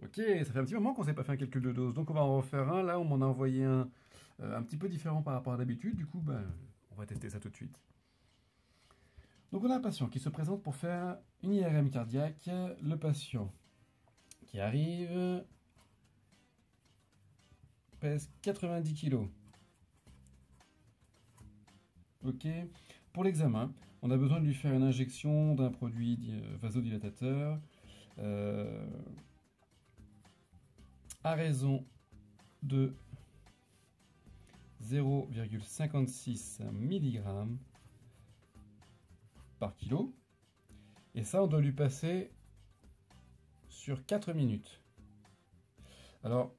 Ok, ça fait un petit moment qu'on s'est pas fait un calcul de dose, donc on va en refaire un. Là, on m'en a envoyé un petit peu différent par rapport à d'habitude, du coup, ben, on va tester ça tout de suite. Donc on a un patient qui se présente pour faire une IRM cardiaque. Le patient qui arrive pèse 90 kg. Ok. Pour l'examen, on a besoin de lui faire une injection d'un produit vasodilatateur à raison de 0,56 mg par kilo. Et ça, on doit lui passer sur 4 minutes. Alors,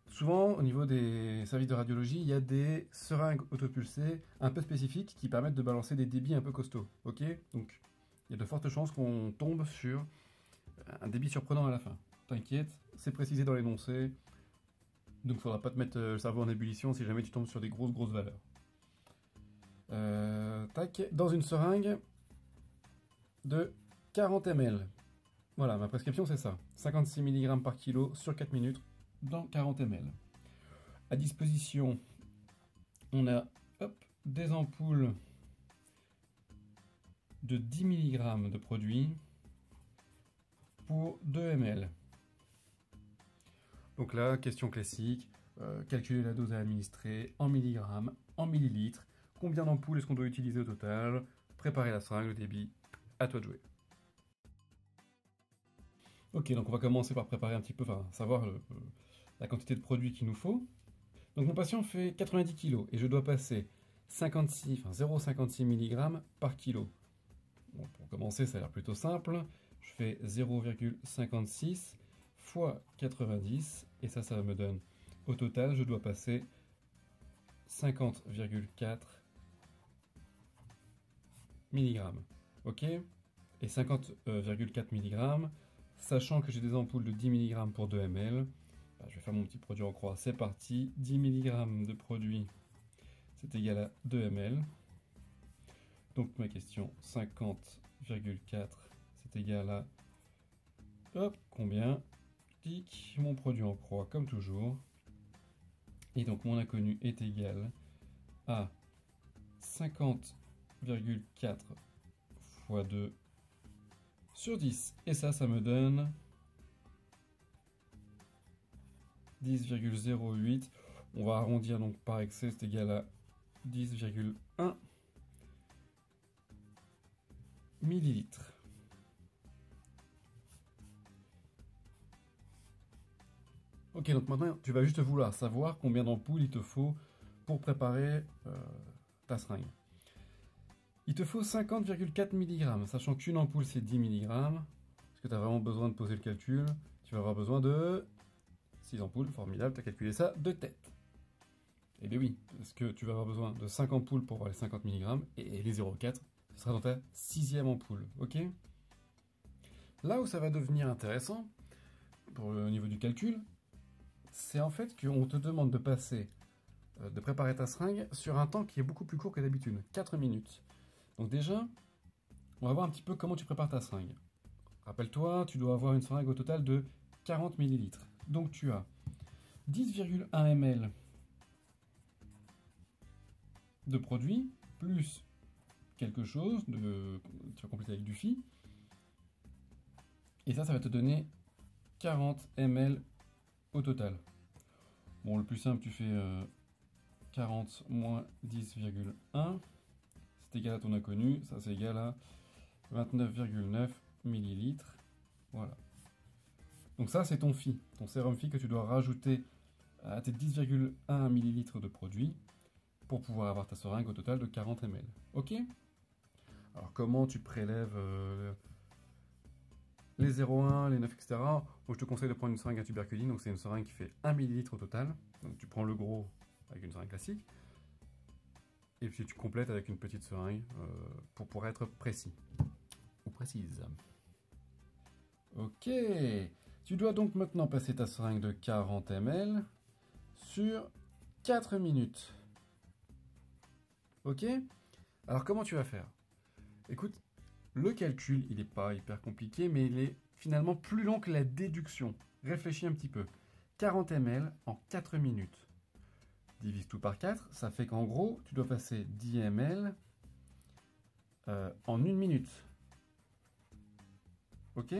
souvent, au niveau des services de radiologie, il y a des seringues autopulsées un peu spécifiques qui permettent de balancer des débits un peu costauds. Ok. Donc, il y a de fortes chances qu'on tombe sur un débit surprenant à la fin. T'inquiète, c'est précisé dans l'énoncé. Donc, il ne faudra pas te mettre le cerveau en ébullition si jamais tu tombes sur des grosses valeurs. Tac, dans une seringue de 40 ml. Voilà, ma prescription c'est ça. 56 mg par kilo sur 4 minutes dans 40 ml. À disposition, on a des ampoules de 10 mg de produit pour 2 ml. Donc là, question classique, calculer la dose à administrer en milligrammes, en millilitres, combien d'ampoules est-ce qu'on doit utiliser au total, préparer la seringue, le débit, à toi de jouer. Ok, donc on va commencer par préparer un petit peu, enfin savoir la quantité de produit qu'il nous faut. Donc mon patient fait 90 kg et je dois passer 0,56 mg par kilo. Bon, pour commencer, ça a l'air plutôt simple. Je fais 0,56 fois 90 et ça me donne au total, je dois passer 50,4 mg. Ok? Et 50,4 mg, sachant que j'ai des ampoules de 10 mg pour 2 ml, bah, je vais faire mon petit produit en croix. C'est parti, 10 mg de produit, c'est égal à 2 ml. Donc ma question, 50,4, c'est égal à... Hop, combien? Tic, mon produit en croix comme toujours. Et donc mon inconnu est égal à 50,4 fois 2 sur 10. Et ça me donne 10,08. On va arrondir donc par excès, c'est égal à 10,1 millilitres. Ok, donc maintenant tu vas juste vouloir savoir combien d'ampoules il te faut pour préparer ta seringue. Il te faut 50,4 mg, sachant qu'une ampoule c'est 10 mg. Est-ce que tu as vraiment besoin de poser le calcul? Tu vas avoir besoin de 6 ampoules, formidable, tu as calculé ça de tête. Eh bien oui, parce que tu vas avoir besoin de 5 ampoules pour avoir les 50 mg, et les 0,4, ce sera dans ta 6e ampoule, ok? Là où ça va devenir intéressant, pour le niveau du calcul, c'est en fait qu'on te demande de de préparer ta seringue sur un temps qui est beaucoup plus court que d'habitude, 4 minutes. Donc déjà, on va voir un petit peu comment tu prépares ta seringue. Rappelle-toi, tu dois avoir une seringue au total de 40 ml. Donc tu as 10,1 ml de produit, plus quelque chose, tu vas compléter avec du phi. Et ça va te donner 40 ml au total. Bon, le plus simple, tu fais 40 moins 10,1. C'est égal à ton inconnu, ça c'est égal à 29,9 millilitres. Voilà. Donc ça c'est ton phi, ton sérum phi que tu dois rajouter à tes 10,1 millilitres de produit pour pouvoir avoir ta seringue au total de 40 ml. Ok? Alors comment tu prélèves les 0,1, les 9, etc. Moi je te conseille de prendre une seringue à tuberculine, donc c'est une seringue qui fait 1 millilitre au total. Donc tu prends le gros avec une seringue classique. Et puis tu complètes avec une petite seringue pour être précis. Ou précise. Ok. Tu dois donc maintenant passer ta seringue de 40 ml sur 4 minutes. Ok? Alors comment tu vas faire? Écoute, le calcul, il n'est pas hyper compliqué, mais il est finalement plus long que la déduction. Réfléchis un petit peu. 40 ml en 4 minutes. Divise tout par 4, ça fait qu'en gros, tu dois passer 10 ml en 1 minute. Ok?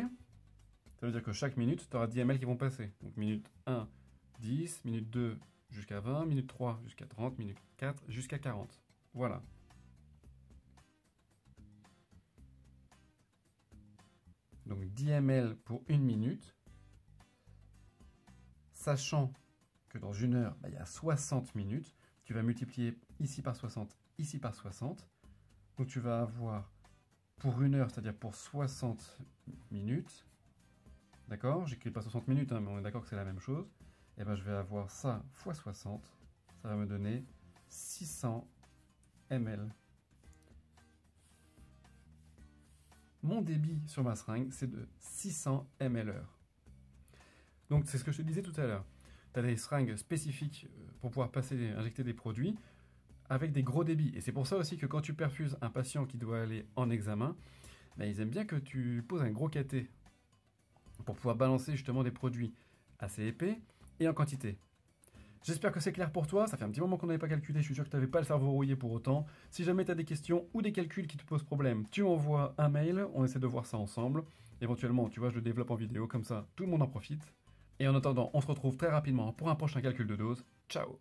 Ça veut dire que chaque minute, tu auras 10 ml qui vont passer. Donc minute 1, 10, minute 2 jusqu'à 20, minute 3 jusqu'à 30, minute 4 jusqu'à 40. Voilà. Donc 10 ml pour 1 minute, sachant que dans 1 heure, il y a 60 minutes, tu vas multiplier ici par 60, ici par 60. Donc tu vas avoir pour 1 heure, c'est-à-dire pour 60 minutes, d'accord? J'écris pas 60 minutes, hein, mais on est d'accord que c'est la même chose. Et ben je vais avoir ça fois 60, ça va me donner 600 ml. Mon débit sur ma seringue, c'est de 600 ml/h. Donc c'est ce que je te disais tout à l'heure. Tu as des seringues spécifiques pour pouvoir injecter des produits avec des gros débits. Et c'est pour ça aussi que quand tu perfuses un patient qui doit aller en examen, ils aiment bien que tu poses un gros cathé pour pouvoir balancer justement des produits assez épais et en quantité. J'espère que c'est clair pour toi, ça fait un petit moment qu'on n'avait pas calculé, je suis sûr que tu n'avais pas le cerveau rouillé pour autant. Si jamais tu as des questions ou des calculs qui te posent problème, tu m'envoies un mail, on essaie de voir ça ensemble. Éventuellement, tu vois, je le développe en vidéo, comme ça tout le monde en profite. Et en attendant, on se retrouve très rapidement pour un prochain calcul de dose. Ciao!